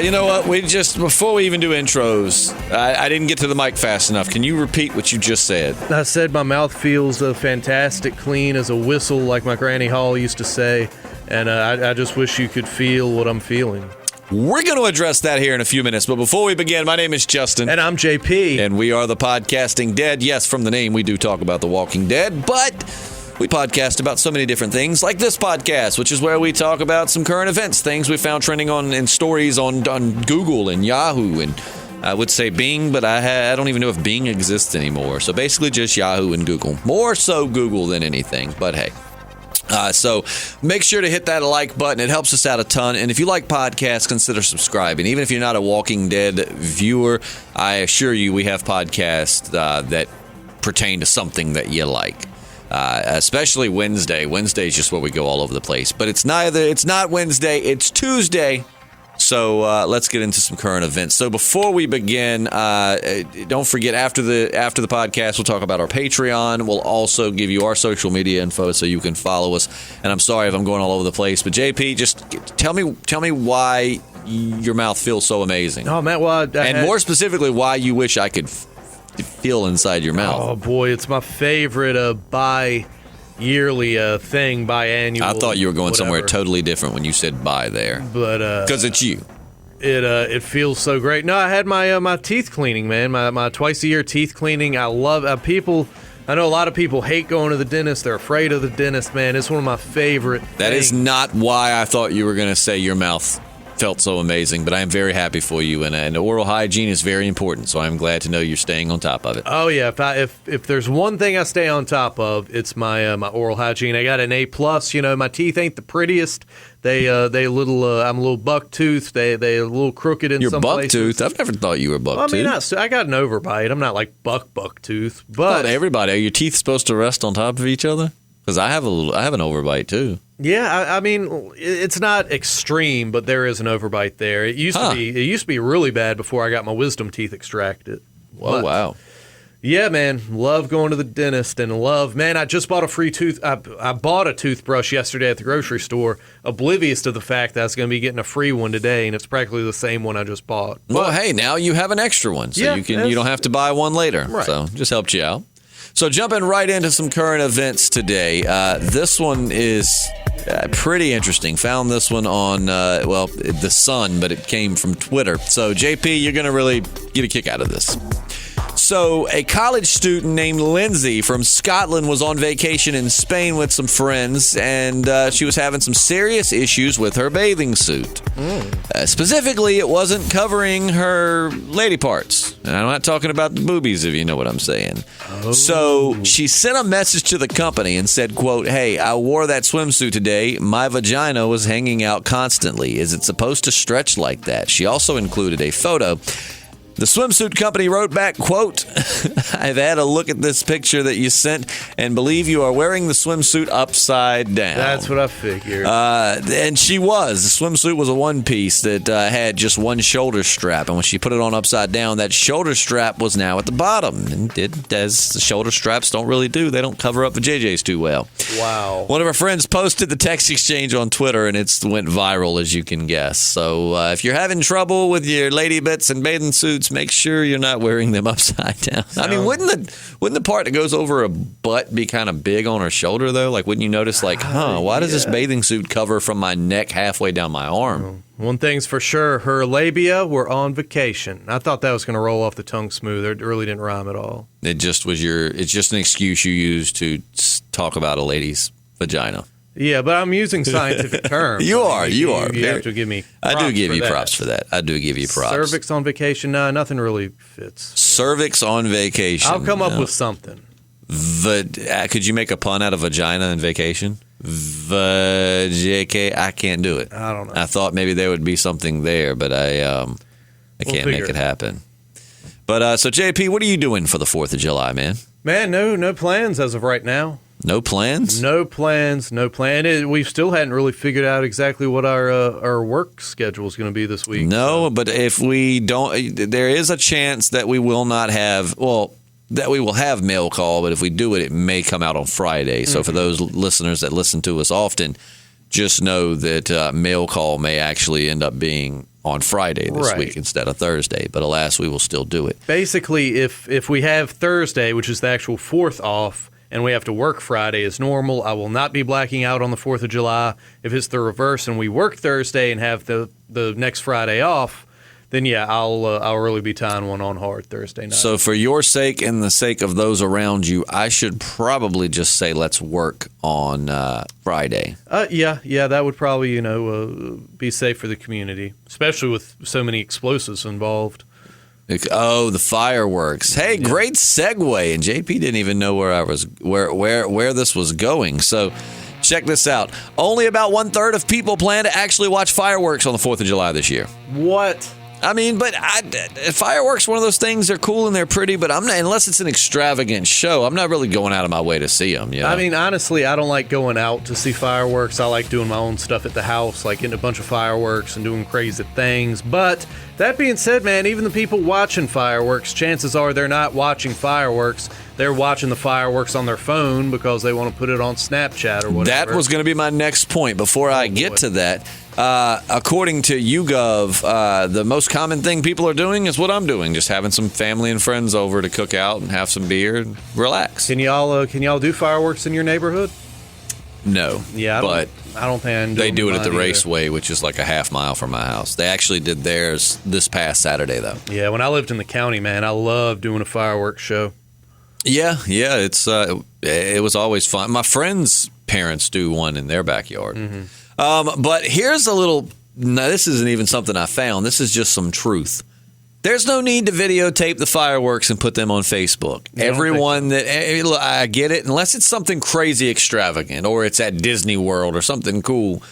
You know what? Before we even do intros, I didn't get to the mic fast enough. Can you repeat what you just said? I said my mouth feels fantastic, clean as a whistle, like my Granny Hall used to say. And I just wish you could feel what I'm feeling. We're going to address that here in a few minutes. But before we begin, my name is Justin. And I'm JP. And we are the Podcasting Dead. Yes, from the name, we do talk about The Walking Dead. But we podcast about so many different things, like this podcast, which is where we talk about some current events, things we found trending in stories on Google and Yahoo and I would say Bing, but I don't even know if Bing exists anymore. So basically just Yahoo and Google. More so Google than anything, but hey. So make sure to hit that like button. It helps us out a ton. And if you like podcasts, consider subscribing. Even if you're not a Walking Dead viewer, I assure you we have podcasts that pertain to something that you like. Especially Wednesday. Wednesday is just where we go all over the place. But it's not Wednesday, it's Tuesday. So let's get into some current events. So before we begin, don't forget after the podcast, we'll talk about our Patreon. We'll also give you our social media info so you can follow us. And I'm sorry if I'm going all over the place, but JP, just tell me why your mouth feels so amazing. Oh man, well, more specifically, why you wish I could feel inside your mouth. Oh boy, it's my favorite yearly thing, biannual. I thought you were going whatever. somewhere totally different when you said "bye" there, but because it's you. It feels so great. No, I had my teeth cleaning, man. My twice a year teeth cleaning. I love people. I know a lot of people hate going to the dentist. They're afraid of the dentist, man. It's one of my favorite. That is not why I thought you were going to say your mouth felt so amazing, but I am very happy for you, and oral hygiene is very important, so I'm glad to know you're staying on top of it. Oh yeah, if there's one thing I stay on top of, it's my oral hygiene. I got an A+. You know, my teeth ain't the prettiest. They little. I'm a little buck tooth. They a little crooked in some places. You're buck tooth? I've never thought you were buck tooth. I mean, I got an overbite. I'm not like buck tooth, but not everybody. Are your teeth supposed to rest on top of each other? Because I have an overbite too. Yeah, I mean, it's not extreme, but there is an overbite there. It used to be really bad before I got my wisdom teeth extracted. Whoa, wow. Yeah, man, love going to the dentist man, I just bought a free I bought a toothbrush yesterday at the grocery store, oblivious to the fact that I was going to be getting a free one today, and it's practically the same one I just bought. Well, hey, now you have an extra one, so you don't have to buy one later. Right. So just helped you out. So jumping right into some current events today. This one is pretty interesting. Found this one on, The Sun, but it came from Twitter. So, JP, you're going to really get a kick out of this. So, a college student named Lindsay from Scotland was on vacation in Spain with some friends, and she was having some serious issues with her bathing suit. Specifically, it wasn't covering her lady parts. And I'm not talking about the boobies, if you know what I'm saying. Oh. So, she sent a message to the company and said, quote, "Hey, I wore that swimsuit today. My vagina was hanging out constantly. Is it supposed to stretch like that?" She also included a photo. The swimsuit company wrote back, quote, "I've had a look at this picture that you sent and believe you are wearing the swimsuit upside down." That's what I figured. And she was. The swimsuit was a one piece that had just one shoulder strap. And when she put it on upside down, that shoulder strap was now at the bottom. And as the shoulder straps don't really do, they don't cover up the JJs too well. Wow. One of her friends posted the text exchange on Twitter, and it went viral, as you can guess. So if you're having trouble with your lady bits and bathing suits, make sure you're not wearing them upside down. I mean, wouldn't the part that goes over a butt be kind of big on her shoulder, though? Like, wouldn't you notice, why does this bathing suit cover from my neck halfway down my arm? One thing's for sure, her labia were on vacation. I thought that was going to roll off the tongue smooth. It really didn't rhyme at all. It's just an excuse you use to talk about a lady's vagina. Yeah, but I'm using scientific terms. You are. You have to give me props. I do give you props for that. I do give you props. Cervix on vacation? No, nothing really fits. Cervix on vacation. I'll come up with something. Could you make a pun out of vagina and vacation? JK, I can't do it. I don't know. I thought maybe there would be something there, but I can't make it happen. But so JP, what are you doing for the 4th of July, man? Man, no plans as of right now. No plans? No plans. We still hadn't really figured out exactly what our work schedule is going to be this week. No, but if we don't, there is a chance that we will not have, that we will have mail call, but if we do it, it may come out on Friday. So for those listeners that listen to us often, Just know that mail call may actually end up being on Friday this week instead of Thursday. But alas, we will still do it. Basically, if we have Thursday, which is the actual 4th off, and we have to work Friday as normal, I will not be blacking out on the 4th of July. If it's the reverse and we work Thursday and have the next Friday off, then yeah, I'll really be tying one on hard Thursday night. So for your sake and the sake of those around you, I should probably just say let's work on Friday. Yeah, that would probably be safe for the community, especially with so many explosives involved. Oh, the fireworks! Hey, great segue. And JP didn't even know where this was going. So check this out. Only about 1/3 of people plan to actually watch fireworks on the 4th of July this year. What? I mean, but fireworks, one of those things, they're cool and they're pretty, but I'm not, unless it's an extravagant show, I'm not really going out of my way to see them. You know? I mean, honestly, I don't like going out to see fireworks. I like doing my own stuff at the house, like getting a bunch of fireworks and doing crazy things. But that being said, man, even the people watching fireworks, chances are they're not watching fireworks. They're watching the fireworks on their phone because they want to put it on Snapchat or whatever. That was going to be my next point. Before I get to that, according to YouGov, the most common thing people are doing is what I'm doing, just having some family and friends over to cook out and have some beer and relax. Can y'all do fireworks in your neighborhood? No. Yeah, I don't think they do it at the Raceway, which is like a half mile from my house. They actually did theirs this past Saturday, though. Yeah, when I lived in the county, man, I loved doing a fireworks show. Yeah, it was always fun. My friends' parents do one in their backyard. Mm-hmm. But here's a little. Now, this isn't even something I found. This is just some truth. There's no need to videotape the fireworks and put them on Facebook. Everyone I get it, unless it's something crazy extravagant or it's at Disney World or something cool.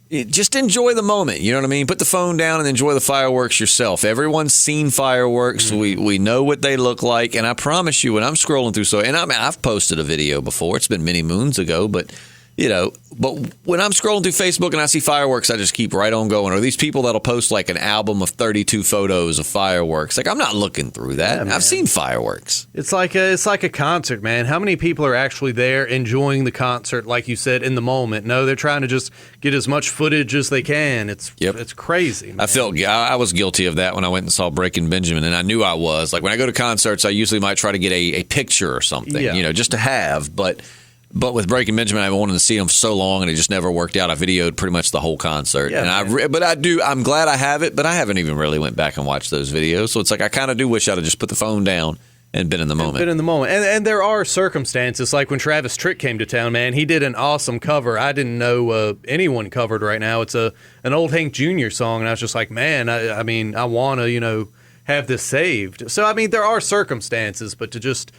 Just enjoy the moment. You know what I mean? Put the phone down and enjoy the fireworks yourself. Everyone's seen fireworks. Mm-hmm. We know what they look like. And I promise you, when I'm scrolling through, I've posted a video before. It's been many moons ago, but when I'm scrolling through Facebook and I see fireworks, I just keep right on going. Or these people that'll post like an album of 32 photos of fireworks. Like, I'm not looking through that. Yeah, I've seen fireworks. It's like a concert, man. How many people are actually there enjoying the concert, like you said, in the moment? No, they're trying to just get as much footage as they can. It's crazy, man. I was guilty of that when I went and saw Breaking Benjamin, and I knew I was. Like, when I go to concerts, I usually might try to get a picture or something, just to have, But with Breaking Benjamin, I wanted to see him so long, and it just never worked out. I videoed pretty much the whole concert, I'm glad I have it. But I haven't even really went back and watched those videos. So it's like I kind of do wish I'd have just put the phone down and been in the moment. And there are circumstances, like when Travis Tritt came to town, man, he did an awesome cover. I didn't know anyone covered right now. It's an old Hank Jr. song, and I was just like, man, I want to have this saved. So there are circumstances, but to just.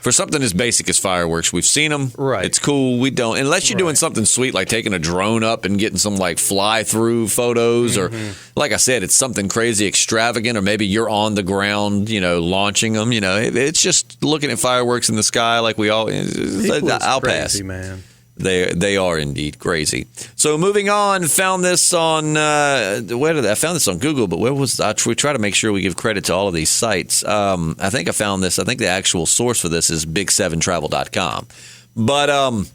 For something as basic as fireworks, we've seen them. Right. It's cool. We don't, unless you're doing something sweet like taking a drone up and getting some like fly-through photos, or like I said, it's something crazy extravagant, or maybe you're on the ground, launching them. It's just looking at fireworks in the sky like we all. I'll pass. Man. They are indeed crazy. So moving on, found this on I found this on Google, but where was we try to make sure we give credit to all of these sites. I think I found this. I think the actual source for this is big7travel.com. But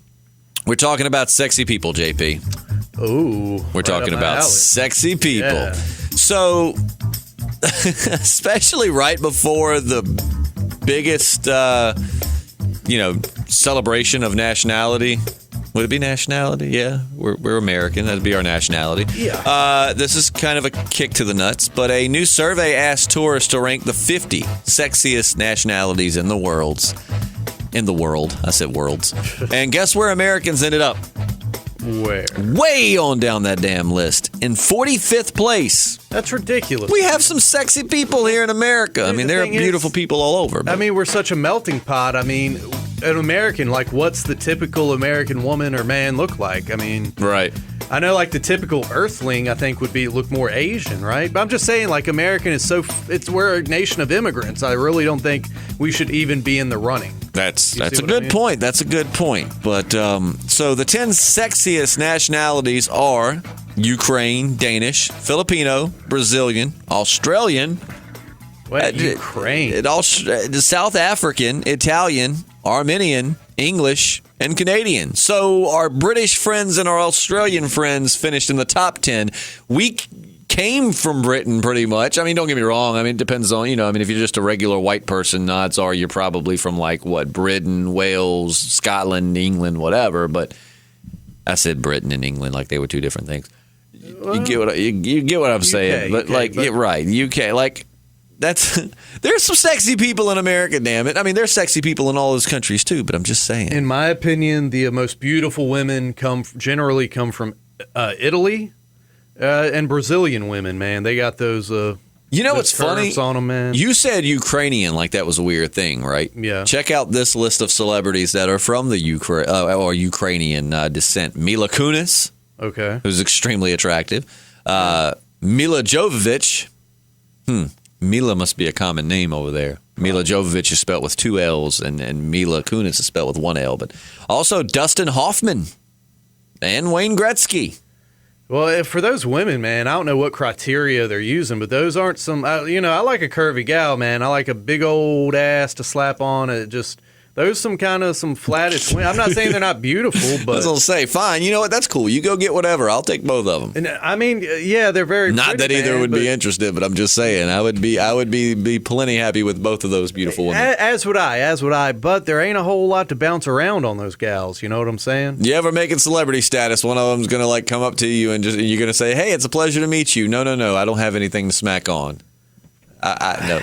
we're talking about sexy people, JP. Ooh. We're talking about sexy people. Yeah. So especially right before the biggest celebration of nationality. Would it be nationality? Yeah, we're American. That'd be our nationality. Yeah. This is kind of a kick to the nuts, but a new survey asked tourists to rank the 50 sexiest nationalities in the world. I said worlds. And guess where Americans ended up? Where? Way on down that damn list. In 45th place. That's ridiculous. We have some sexy people here in America. There are beautiful people all over. But. We're such a melting pot. An American, like, what's the typical American woman or man look like? Right. I know, like, the typical Earthling, I think, would look more Asian, right? But I'm just saying, like, American is we're a nation of immigrants. I really don't think we should even be in the running. That's a good point. That's a good point. But so the 10 sexiest nationalities are Ukraine, Danish, Filipino, Brazilian, Australian. Wait, Ukraine? South African, Italian, Armenian, English, and Canadian. So our British friends and our Australian friends finished in the top 10. We came from Britain pretty much. I mean, don't get me wrong. I mean, it depends on, if you're just a regular white person, odds are you're probably from Britain, Wales, Scotland, England, whatever. But I said Britain and England like they were two different things. You get what I'm saying. But right, UK, like that's there's some sexy people in America, damn it. I mean, there's sexy people in all those countries too, but I'm just saying. In my opinion, the most beautiful women generally come from Italy and Brazilian women, man. They got those what's funny? On them, man. You said Ukrainian like that was a weird thing, right? Yeah. Check out this list of celebrities that are from the Ukrainian descent. Mila Kunis. Okay. Who's extremely attractive. Mila Jovovich. Mila must be a common name over there. Mila Jovovich is spelled with 2 L's, and Mila Kunis is spelled with 1 L. But also Dustin Hoffman and Wayne Gretzky. Well, for those women, man, I don't know what criteria they're using, but those aren't some. I like a curvy gal, man. I like a big old ass to slap on. Those some flattish women. I'm not saying they're not beautiful, but I was gonna say, fine. You know what? That's cool. You go get whatever. I'll take both of them. And I mean, yeah, they're very not pretty, that either man, would be interested, but I'm just saying I would be plenty happy with both of those beautiful women. As would I. But there ain't a whole lot to bounce around on those gals. You know what I'm saying? You ever make it celebrity status? One of them's gonna come up to you and you're gonna say, "Hey, it's a pleasure to meet you." No, I don't have anything to smack on. No.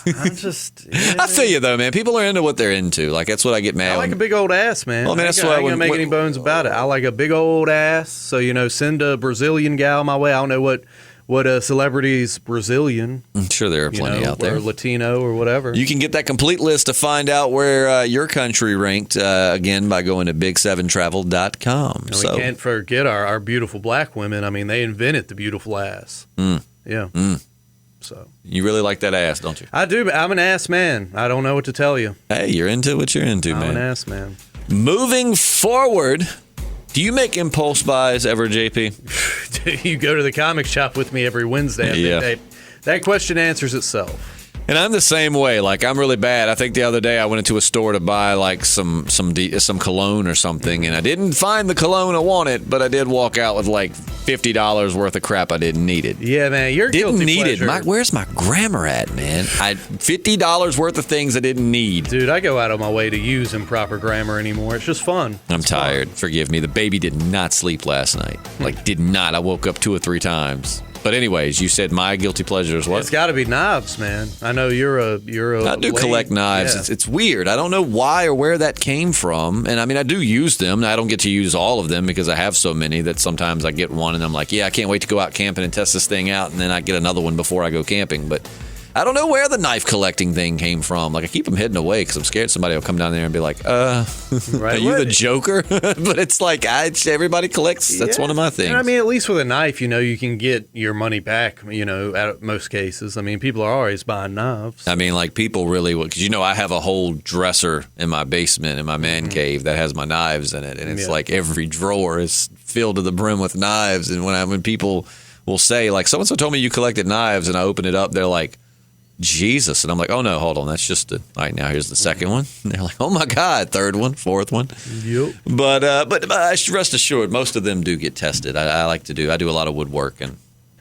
I feel you though, man. People are into what they're into. Like that's what I get mad. I like a big old ass, man. Well, I mean, I ain't gonna make any bones about it. I like a big old ass. So send a Brazilian gal my way. I don't know what a celebrity's Brazilian. I'm sure there are plenty out there. Or Latino or whatever. You can get that complete list to find out where your country ranked again by going to big7travel.com. And we can't forget our beautiful black women. I mean, they invented the beautiful ass. Yeah. So you really like that ass, don't you? I do. I'm an ass man. I don't know what to tell you. Hey, you're into what you're into, man. I'm an ass man. Moving forward, do you make impulse buys ever, JP? You go to the comic shop with me every Wednesday. Yeah. That question answers itself. And I'm the same way. Like, I'm really bad. I think the other day I went into a store to buy some cologne or something, and I didn't find the cologne I wanted, but I did walk out with $50 worth of crap I didn't need it. Yeah, man, you're didn't guilty need pleasure. it. Where's my grammar at, man? $50 worth of things I didn't need. Dude, I go out of my way to use improper grammar anymore. It's just fun. I'm tired. Forgive me. The baby did not sleep last night. Did not. I woke up 2 or 3 times. But anyways, you said my guilty pleasure is what? It's got to be knives, man. I know you're a. I do collect knives. Yeah. It's weird. I don't know why or where that came from. And I mean, I do use them. I don't get to use all of them because I have so many that sometimes I get one and I'm like, yeah, I can't wait to go out camping and test this thing out. And then I get another one before I go camping. But I don't know where the knife collecting thing came from. I keep them hidden away because I'm scared somebody will come down there and be like, are you the Joker? But it's everybody collects. That's one of my things. And I mean, at least with a knife, you can get your money back, at most cases. I mean, people are always buying knives. I mean, people really would, because I have a whole dresser in my basement, in my man cave, that has my knives in it. And it's every drawer is filled to the brim with knives. And when people will say, so-and-so told me you collected knives, and I open it up, they're like, Jesus. And I'm like, oh no, hold on. That's just all right. Now here's the second one. And they're like, oh my God, third one, fourth one. Yep. But rest assured, most of them do get tested. I do a lot of woodwork, and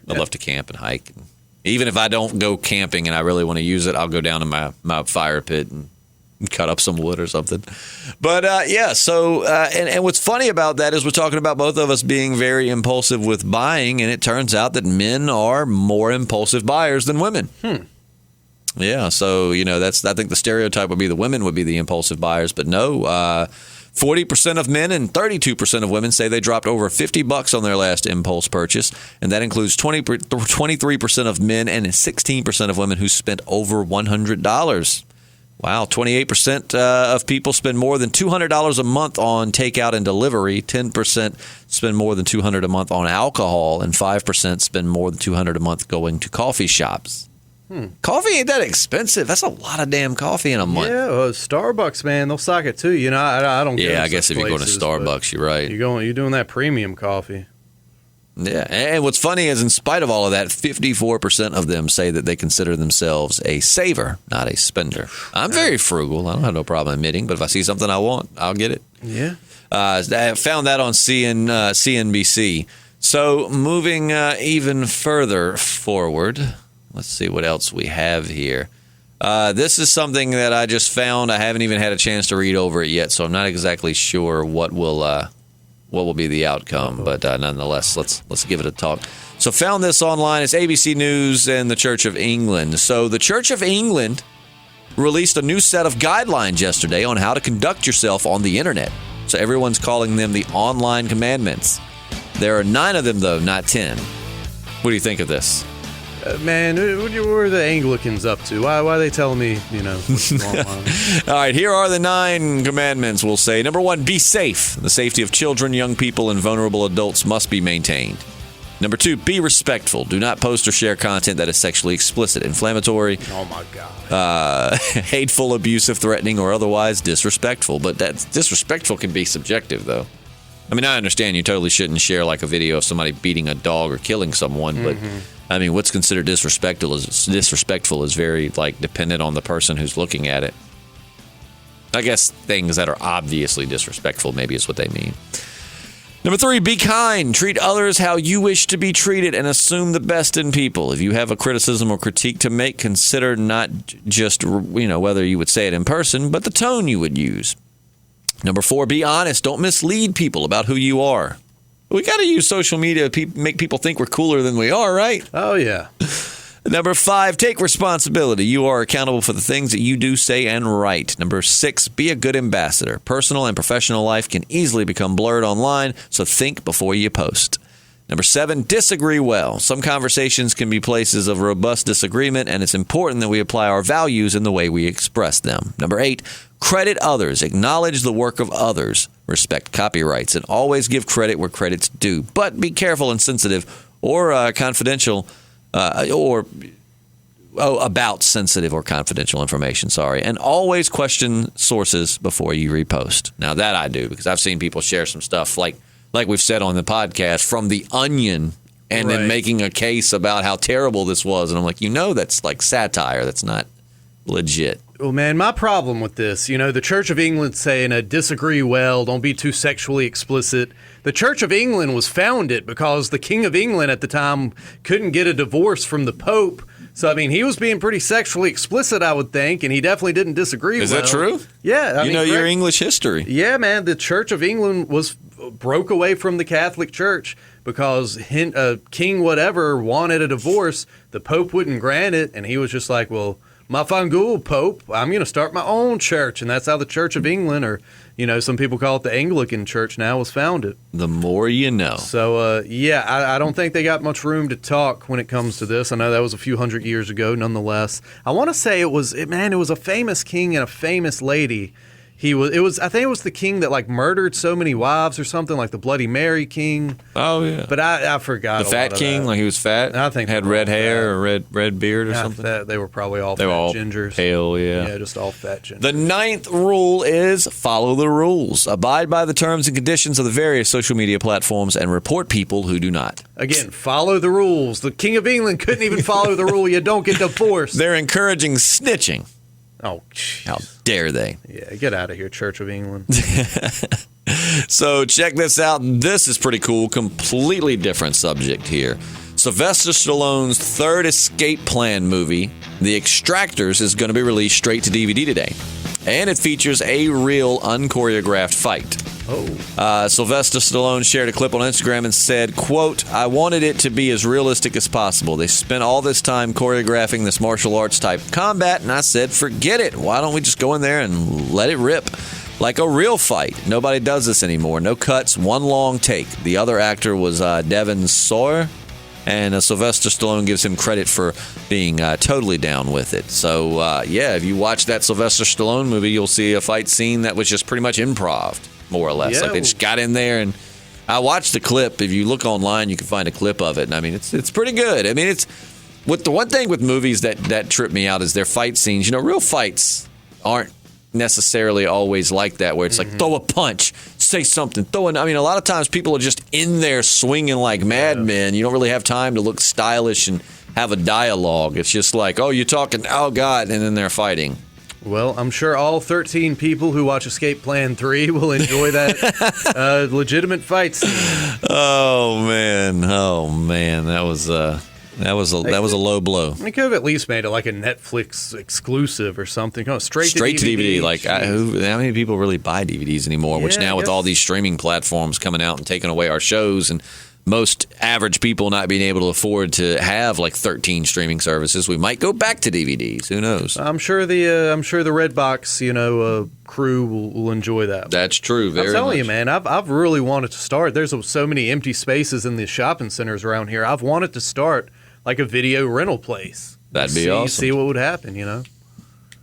I love to camp and hike. And even if I don't go camping and I really want to use it, I'll go down to my fire pit and cut up some wood or something. But and what's funny about that is we're talking about both of us being very impulsive with buying, and it turns out that men are more impulsive buyers than women. Yeah, so, I think the stereotype would be the women would be the impulsive buyers, but no, 40% of men and 32% of women say they dropped over $50 on their last impulse purchase, and that includes 23% of men and 16% of women who spent over $100. Wow, 28% of people spend more than $200 a month on takeout and delivery, 10% spend more than $200 a month on alcohol, and 5% spend more than $200 a month going to coffee shops. Coffee ain't that expensive. That's a lot of damn coffee in a month. Yeah, Starbucks, man, they'll sock it too. I don't. Yeah, I guess if you're going to Starbucks, you're right. You're doing that premium coffee. Yeah, and what's funny is in spite of all of that, 54% of them say that they consider themselves a saver, not a spender. I'm very frugal. I don't have no problem admitting, but if I see something I want, I'll get it. Yeah. I found that on CNBC. So moving even further forward, let's see what else we have here. This is something that I just found. I haven't even had a chance to read over it yet, so I'm not exactly sure what will be the outcome. But nonetheless, let's give it a talk. So found this online. It's ABC News and the Church of England. So the Church of England released a new set of guidelines yesterday on how to conduct yourself on the internet. So everyone's calling them the online commandments. There are 9 of them, though, not 10. What do you think of this? Man, what are the Anglicans up to? Why are they telling me, what's online? All right, here are the 9 commandments, we'll say. Number 1, be safe. The safety of children, young people, and vulnerable adults must be maintained. Number 2, be respectful. Do not post or share content that is sexually explicit, inflammatory, oh my God, hateful, abusive, threatening, or otherwise disrespectful. But that disrespectful can be subjective, though. I mean, I understand you totally shouldn't share like a video of somebody beating a dog or killing someone, but I mean, what's considered disrespectful is very like dependent on the person who's looking at it. I guess things that are obviously disrespectful maybe is what they mean. Number 3, be kind. Treat others how you wish to be treated and assume the best in people. If you have a criticism or critique to make, consider not just, whether you would say it in person, but the tone you would use. Number 4, be honest. Don't mislead people about who you are. We got to use social media to make people think we're cooler than we are, right? Oh, yeah. Number 5, take responsibility. You are accountable for the things that you do, say, and write. Number 6, be a good ambassador. Personal and professional life can easily become blurred online, so think before you post. Number 7, disagree well. Some conversations can be places of robust disagreement, and it's important that we apply our values in the way we express them. Number 8, credit others. Acknowledge the work of others. Respect copyrights, and always give credit where credit's due. But be careful and sensitive or confidential about sensitive or confidential information, and always question sources before you repost. Now, that I do, because I've seen people share some stuff like we've said on the podcast from The Onion and then making a case about how terrible this was. And I'm like, that's like satire. That's not legit. Well, man, my problem with this, the Church of England saying disagree well, don't be too sexually explicit. The Church of England was founded because the King of England at the time couldn't get a divorce from the Pope. So, I mean, he was being pretty sexually explicit, I would think, and he definitely didn't disagree. Is that true? Yeah. Your English history. Yeah, man, the Church of England broke away from the Catholic Church because King whatever wanted a divorce. The Pope wouldn't grant it, and he was just like, well, my fangul, Pope, I'm going to start my own church. And that's how the Church of England, or, some people call it the Anglican Church now, was founded. The more you know. So, I don't think they got much room to talk when it comes to this. I know that was a few hundred years ago, nonetheless. I want to say it was a famous king and a famous lady. I think it was the king that like murdered so many wives or something, like the Bloody Mary king. Oh yeah, but I forgot. The fat king, like he was fat. I think had red hair or red beard or something. They were probably all fat gingers. Pale, yeah. Yeah, just all fat gingers. The 9th rule is follow the rules. Abide by the terms and conditions of the various social media platforms and report people who do not. Again, follow the rules. The King of England couldn't even follow the rule. You don't get divorced. They're encouraging snitching. Oh, jeez. How dare they? Yeah, get out of here, Church of England. So check this out. This is pretty cool. Completely different subject here. Sylvester Stallone's third Escape Plan movie, The Extractors, is going to be released straight to DVD today. And it features a real unchoreographed fight. Sylvester Stallone shared a clip on Instagram and said, quote, I wanted it to be as realistic as possible. They spent all this time choreographing this martial arts type combat, and I said, forget it. Why don't we just go in there and let it rip? Like a real fight. Nobody does this anymore. No cuts, one long take. The other actor was Devon Sawa, and Sylvester Stallone gives him credit for being totally down with it. So, if you watch that Sylvester Stallone movie, you'll see a fight scene that was just pretty much improv. More or less. Yeah. Like they just got in there, and I watched the clip. If you look online, you can find a clip of it. And I mean, it's pretty good. I mean, it's the one thing with movies that trip me out is their fight scenes. Real fights aren't necessarily always like that, where it's like, throw a punch, say something, I mean, a lot of times people are just in there swinging like madmen. You don't really have time to look stylish and have a dialogue. It's just like, oh, you're talking, oh, God, and then they're fighting. Well, I'm sure all 13 people who watch Escape Plan 3 will enjoy that legitimate fight scene. Oh, man. That was a low blow. They could have at least made it like a Netflix exclusive or something. Straight to DVD. Like, how many people really buy DVDs anymore? Which now with all these streaming platforms coming out and taking away our shows, and most average people not being able to afford to have like 13 streaming services, we might go back to DVDs. Who knows? I'm sure the Redbox crew will enjoy that. That's true. Very I'm telling much. you, man. I've really wanted to start. There's so many empty spaces in the shopping centers around here. I've wanted to start like a video rental place. That'd be awesome. See what would happen.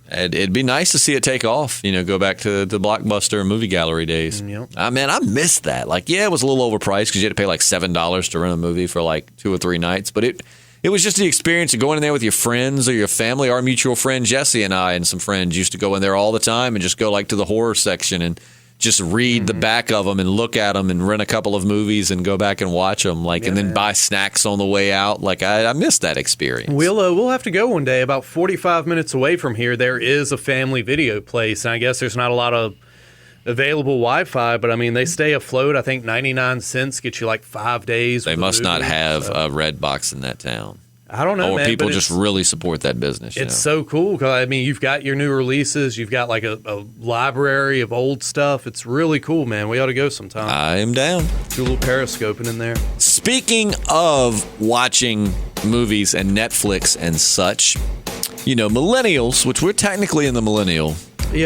It'd be nice to see it take off, go back to the Blockbuster and movie gallery days. Yep. Man, I missed that. Like, yeah, it was a little overpriced because you had to pay like $7 to rent a movie for like 2 or 3 nights. But it was just the experience of going in there with your friends or your family. Our mutual friend Jesse and I and some friends used to go in there all the time and just go like to the horror section and just read the back of them and look at them and rent a couple of movies and go back and watch them, and then buy snacks on the way out. Like, I missed that experience. We'll have to go one day. About 45 minutes away from here, there is a family video place, and I guess there's not a lot of available Wi-Fi, but I mean, they stay afloat. I think 99 cents gets you like 5 days. They must not have a Redbox in that town. I don't know, or man, people just really support that business. It's so cool because, I mean, you've got your new releases. You've got like a library of old stuff. It's really cool, man. We ought to go sometime. I am down. Do a little periscoping in there. Speaking of watching movies and Netflix and such, millennials, which we're technically in the millennial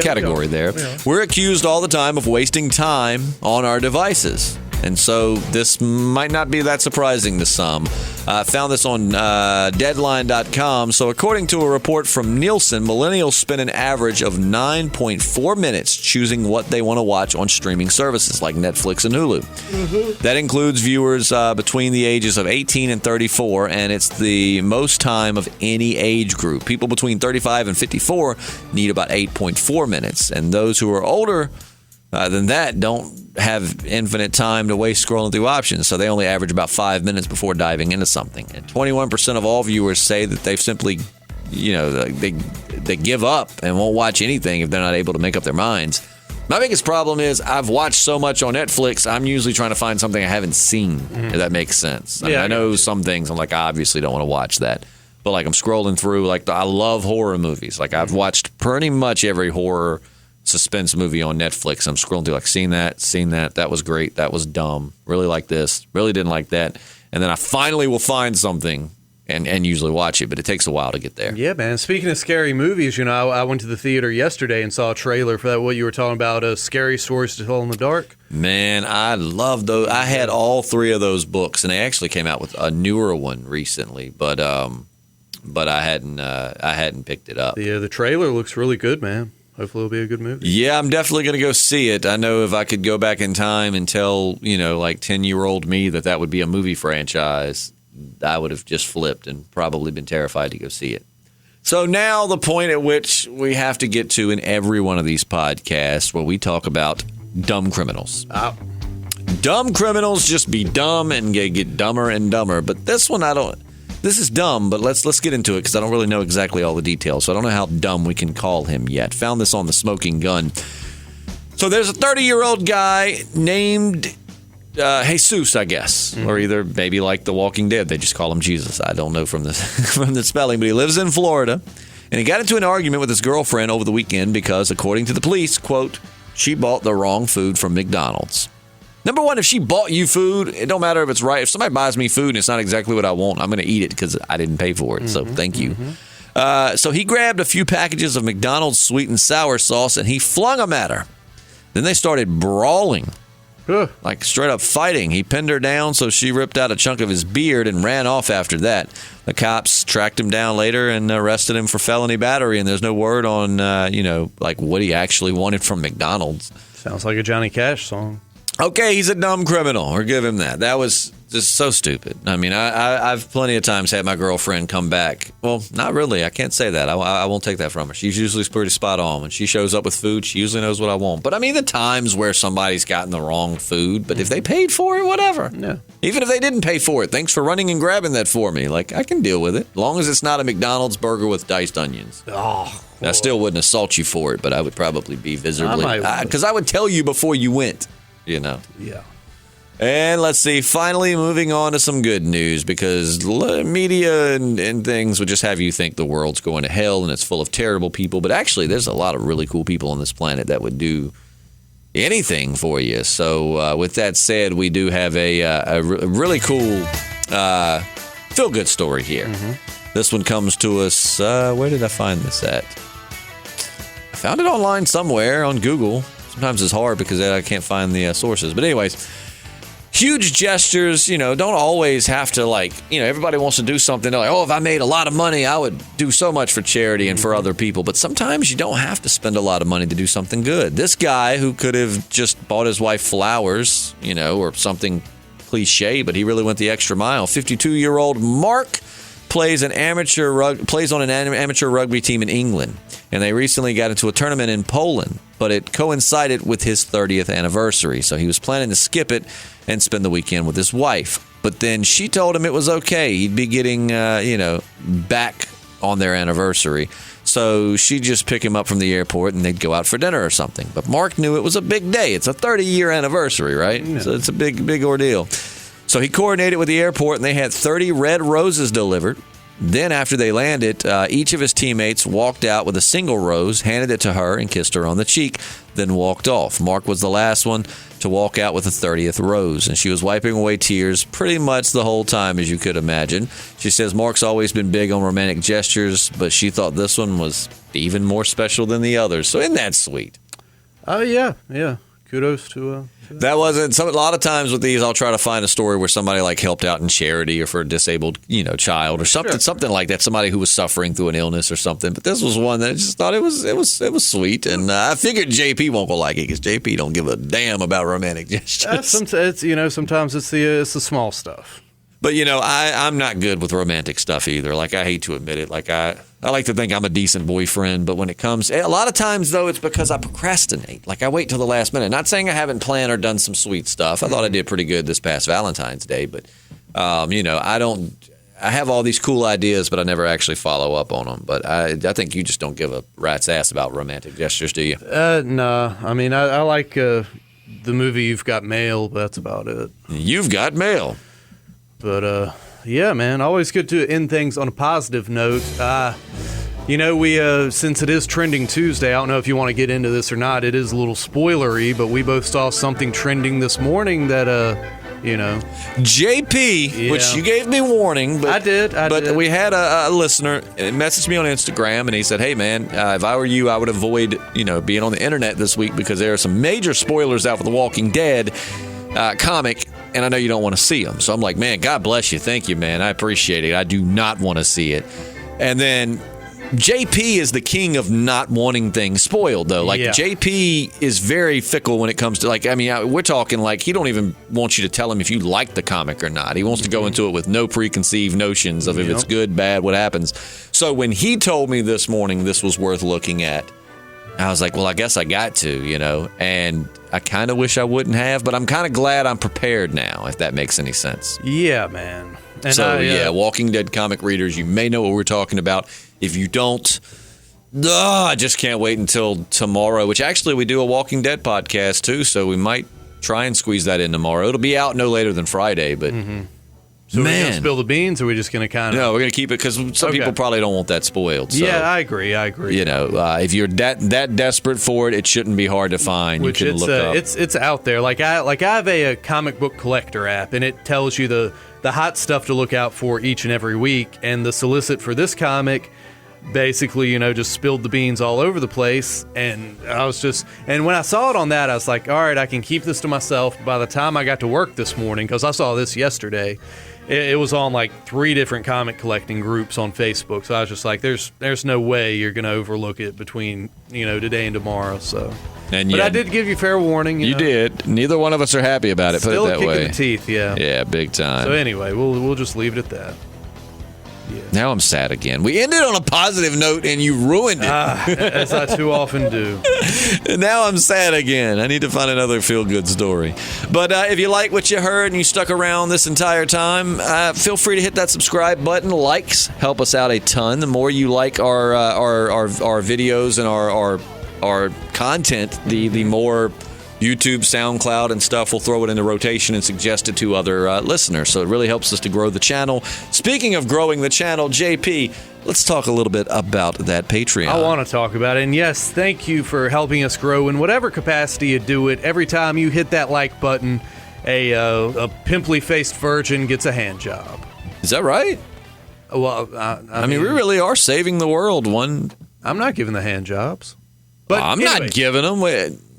category there, we're accused all the time of wasting time on our devices. And so this might not be that surprising to some. I found this on Deadline.com. So according to a report from Nielsen, millennials spend an average of 9.4 minutes choosing what they want to watch on streaming services like Netflix and Hulu. Mm-hmm. That includes viewers between the ages of 18 and 34, and it's the most time of any age group. People between 35 and 54 need about 8.4 minutes, and those who are older than that don't have infinite time to waste scrolling through options, so they only average about 5 minutes before diving into something. And 21% of all viewers say that they've simply, they give up and won't watch anything if they're not able to make up their minds. My biggest problem is I've watched so much on Netflix, I'm usually trying to find something I haven't seen, if that makes sense. I know some things I'm like, I obviously don't want to watch that. But like I'm scrolling through, I love horror movies. Like I've watched pretty much every horror suspense movie on Netflix. I'm scrolling through seen that. That was great. That was dumb. Really like this. Really didn't like that. And then I finally will find something and usually watch it, but it takes a while to get there. Yeah, man. Speaking of scary movies, I went to the theater yesterday and saw a trailer for that, what you were talking about, Scary Stories to Tell in the Dark. Man, I love those. I had all 3 of those books, and they actually came out with a newer one recently, but I hadn't picked it up. The trailer looks really good, man. Hopefully it'll be a good movie. Yeah, I'm definitely going to go see it. I know if I could go back in time and tell, 10-year-old me that would be a movie franchise, I would have just flipped and probably been terrified to go see it. So now the point at which we have to get to in every one of these podcasts where we talk about dumb criminals. Dumb criminals just be dumb and get dumber and dumber. But this one, this is dumb, but let's get into it because I don't really know exactly all the details. So I don't know how dumb we can call him yet. Found this on the Smoking Gun. So there's a 30-year-old guy named Jesus, I guess, or either maybe like The Walking Dead. They just call him Jesus. I don't know from the from the spelling, but he lives in Florida, and he got into an argument with his girlfriend over the weekend because, according to the police, quote, she bought the wrong food from McDonald's. Number one, if she bought you food, it don't matter if it's right. If somebody buys me food and it's not exactly what I want, I'm going to eat it because I didn't pay for it. So thank you. So he grabbed a few packages of McDonald's sweet and sour sauce and he flung them at her. Then they started brawling, like straight up fighting. He pinned her down, so she ripped out a chunk of his beard and ran off after that. The cops tracked him down later and arrested him for felony battery. And there's no word on, what he actually wanted from McDonald's. Sounds like a Johnny Cash song. Okay, he's a dumb criminal. Or give him that. That was just so stupid. I mean, I've plenty of times had my girlfriend come back. Well, not really. I can't say that. I won't take that from her. She's usually pretty spot on. When she shows up with food, she usually knows what I want. But I mean, the times where somebody's gotten the wrong food, but if they paid for it, whatever. Yeah. Even if they didn't pay for it, thanks for running and grabbing that for me. Like, I can deal with it. As long as it's not a McDonald's burger with diced onions. Oh. I still wouldn't assault you for it, but I would probably be visibly. I Because I would tell you before you went, you know. Yeah. And let's see, finally moving on to some good news, because media and things would just have you think the world's going to hell and it's full of terrible people. But actually, there's a lot of really cool people on this planet that would do anything for you. So with that said, we do have a really cool feel-good story here. Mm-hmm. This one comes to us, where did I find this at? I found it online somewhere on Google. Sometimes it's hard because I can't find the sources. But anyways, huge gestures, don't always have to, everybody wants to do something. They're like, oh, if I made a lot of money, I would do so much for charity and for other people. But sometimes you don't have to spend a lot of money to do something good. This guy who could have just bought his wife flowers, or something cliche, but he really went the extra mile. 52-year-old Mark plays on an amateur rugby team in England, and they recently got into a tournament in Poland, but it coincided with his 30th anniversary, so he was planning to skip it and spend the weekend with his wife. But then she told him it was okay. He'd be getting, back on their anniversary. So she'd just pick him up from the airport and they'd go out for dinner or something. But Mark knew it was a big day. It's a 30-year anniversary, right? Yeah. So it's a big ordeal. So he coordinated with the airport, and they had 30 red roses delivered. Then after they landed, each of his teammates walked out with a single rose, handed it to her, and kissed her on the cheek, then walked off. Mark was the last one to walk out with the 30th rose, and she was wiping away tears pretty much the whole time, as you could imagine. She says Mark's always been big on romantic gestures, but she thought this one was even more special than the others. So isn't that sweet? Oh, yeah. Kudos to that wasn't a lot of times with these. I'll try to find a story where somebody helped out in charity or for a disabled child or something like that. Somebody who was suffering through an illness or something. But this was one that I just thought it was sweet, and I figured JP won't go like it because JP don't give a damn about romantic gestures. Sometimes it's the small stuff. But, I'm not good with romantic stuff either. I hate to admit it. I like to think I'm a decent boyfriend, but when it comes, a lot of times, though, it's because I procrastinate. I wait till the last minute. Not saying I haven't planned or done some sweet stuff. I thought I did pretty good this past Valentine's Day, but, I have all these cool ideas, but I never actually follow up on them. But I think you just don't give a rat's ass about romantic gestures, do you? No. I mean, I like the movie You've Got Mail, but that's about it. You've Got Mail. But, yeah, man, always good to end things on a positive note. We since it is Trending Tuesday, I don't know if you want to get into this or not. It is a little spoilery, but we both saw something trending this morning that, JP, which you gave me warning. But, I did. But we had a listener message me on Instagram, and he said, hey, man, if I were you, I would avoid, being on the internet this week because there are some major spoilers out for The Walking Dead comic, and I know you don't want to see them. So I'm like, man, God bless you. Thank you, man. I appreciate it. I do not want to see it. And then JP is the king of not wanting things spoiled, though. JP is very fickle when it comes to, we're talking he don't even want you to tell him if you like the comic or not. He wants to go into it with no preconceived notions of if it's good, bad, what happens. So when he told me this morning this was worth looking at, I was like, well, I guess I got to, and I kind of wish I wouldn't have, but I'm kind of glad I'm prepared now, if that makes any sense. Yeah, man. And Walking Dead comic readers, you may know what we're talking about. If you don't, I just can't wait until tomorrow, which actually we do a Walking Dead podcast too, so we might try and squeeze that in tomorrow. It'll be out no later than Friday, but... Mm-hmm. So we're going to spill the beans, or are we just going to kind of... No, we're going to keep it, because some people probably don't want that spoiled. So, yeah, I agree. If you're that desperate for it, it shouldn't be hard to find. Which you can look up. It's out there. I have a comic book collector app, and it tells you the hot stuff to look out for each and every week. And the solicit for this comic basically, just spilled the beans all over the place. And and when I saw it on that, I was like, all right, I can keep this to myself. By the time I got to work this morning, because I saw this yesterday, it was on 3 different comic collecting groups on Facebook. So I was just like, there's no way you're going to overlook it between, today and tomorrow. So But I did give you fair warning. You did. Neither one of us are happy about it. Still put it that a kick way. in the teeth, yeah. Yeah, big time. So anyway, we'll just leave it at that. Yeah. Now I'm sad again. We ended on a positive note, and you ruined it. As I too often do. And now I'm sad again. I need to find another feel-good story. But if you like what you heard and you stuck around this entire time, feel free to hit that subscribe button. Likes help us out a ton. The more you like our videos and our content, the more YouTube, SoundCloud, and stuff will throw it into rotation and suggest it to other listeners. So it really helps us to grow the channel. Speaking of growing the channel, JP, let's talk a little bit about that Patreon. I want to talk about it. And yes, thank you for helping us grow in whatever capacity you do it. Every time you hit that like button, a pimply-faced virgin gets a hand job. Is that right? Well, I mean, we really are saving the world. I'm not giving the hand jobs. But I'm not giving them.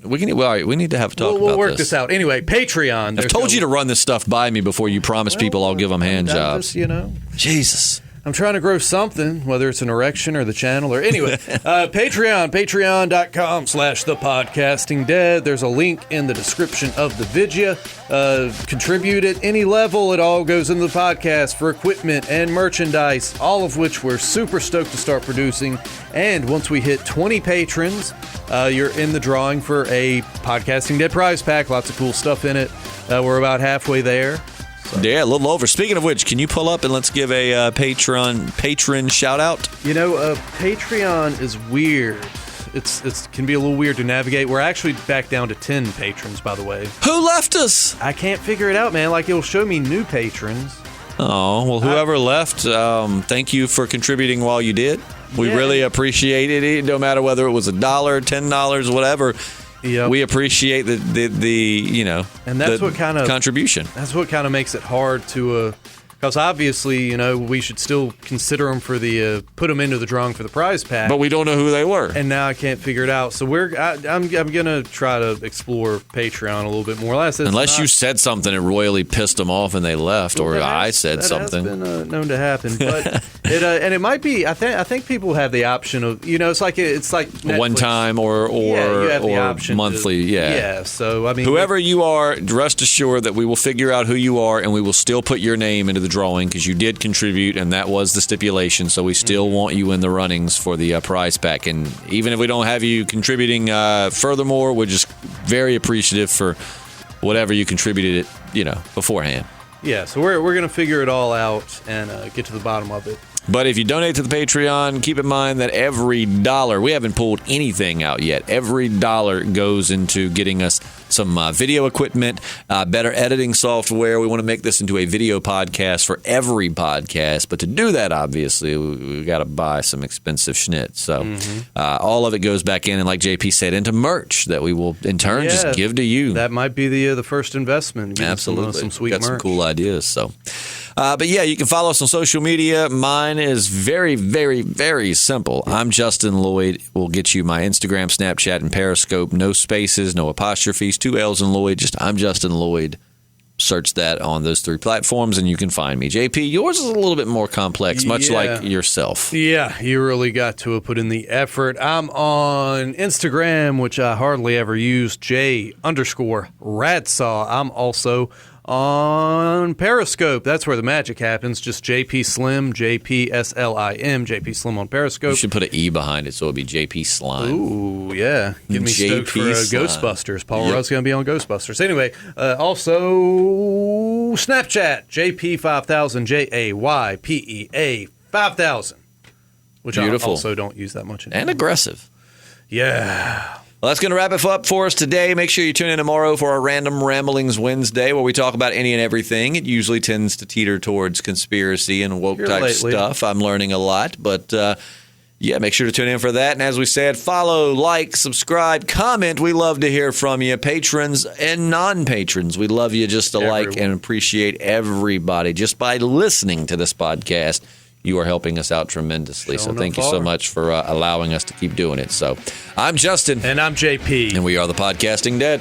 We need to have a talk about this. We'll work this out. Anyway, Patreon. I've told you to run this stuff by me before you promise people I'll give them hand jobs. Jesus. I'm trying to grow something, whether it's an erection or the channel or anyway. patreon.com/thepodcastingdead. There's a link in the description of the video. Contribute at any level. It all goes into the podcast for equipment and merchandise, all of which we're super stoked to start producing. And once we hit 20 patrons, you're in the drawing for a Podcasting Dead prize pack. Lots of cool stuff in it. We're about halfway there. So. Yeah, a little over. Speaking of which, can you pull up and let's give a patron shout out? Patreon is weird. It can be a little weird to navigate. We're actually back down to 10 patrons, by the way. Who left us? I can't figure it out, man. Like, it'll show me new patrons. Oh, well, whoever left, thank you for contributing while you did. We really appreciated it, no matter whether it was $1, $10, whatever. Yep. We appreciate the and that's what kind of contribution. That's what kind of makes it hard to because obviously, we should still consider them for the put them into the drawing for the prize pack. But we don't know who they were, and now I can't figure it out. So I'm gonna try to explore Patreon a little bit more. Unless you said something that royally pissed them off and they left, or I said something. That has been known to happen, but it might be. I think people have the option of it's like Netflix. One time or you have the option monthly. Yeah. So I mean, whoever you are, rest assured that we will figure out who you are, and we will still put your name into the drawing because you did contribute, and that was the stipulation. So we still want you in the runnings for the prize pack, and even if we don't have you contributing, furthermore, we're just very appreciative for whatever you contributed beforehand. Yeah, so we're gonna figure it all out and get to the bottom of it. But if you donate to the Patreon, keep in mind that every dollar, we haven't pulled anything out yet, every dollar goes into getting us some video equipment, better editing software. We want to make this into a video podcast for every podcast. But to do that, obviously, we got to buy some expensive schnitz. So all of it goes back in, and like JP said, into merch that we will, in turn, just give to you. That might be the first investment. Absolutely. Some sweet merch. Got some cool ideas. So. But yeah, you can follow us on social media. Mine is very, very, very simple. I'm Justin Lloyd. We'll get you my Instagram, Snapchat, and Periscope. No spaces, no apostrophes, 2 L's in Lloyd. Just I'm Justin Lloyd. Search that on those 3 platforms, and you can find me. JP, yours is a little bit more complex, much like yourself. Yeah, you really got to put in the effort. I'm on Instagram, which I hardly ever use, J_Radsaw. I'm also on Periscope. That's where the magic happens. Just Jpslim, Jpslim, Jpslim on Periscope. You should put an E behind it so it'll be JP Slime. Ooh, yeah. Get me stoked for Ghostbusters. Paul Rudd's going to be on Ghostbusters. Anyway, also Snapchat, JP5000, JAYPEA 5000, which Beautiful. I also don't use that much anymore. And aggressive. Yeah. Well, that's going to wrap it up for us today. Make sure you tune in tomorrow for our Random Ramblings Wednesday, where we talk about any and everything. It usually tends to teeter towards conspiracy and woke-type stuff. I'm learning a lot, but make sure to tune in for that. And as we said, follow, like, subscribe, comment. We love to hear from you, patrons and non-patrons. We love you just alike and appreciate everybody. Just by listening to this podcast, you are helping us out tremendously. So thank you so much for allowing us to keep doing it. So I'm Justin. And I'm JP. And we are the Podcasting Dead.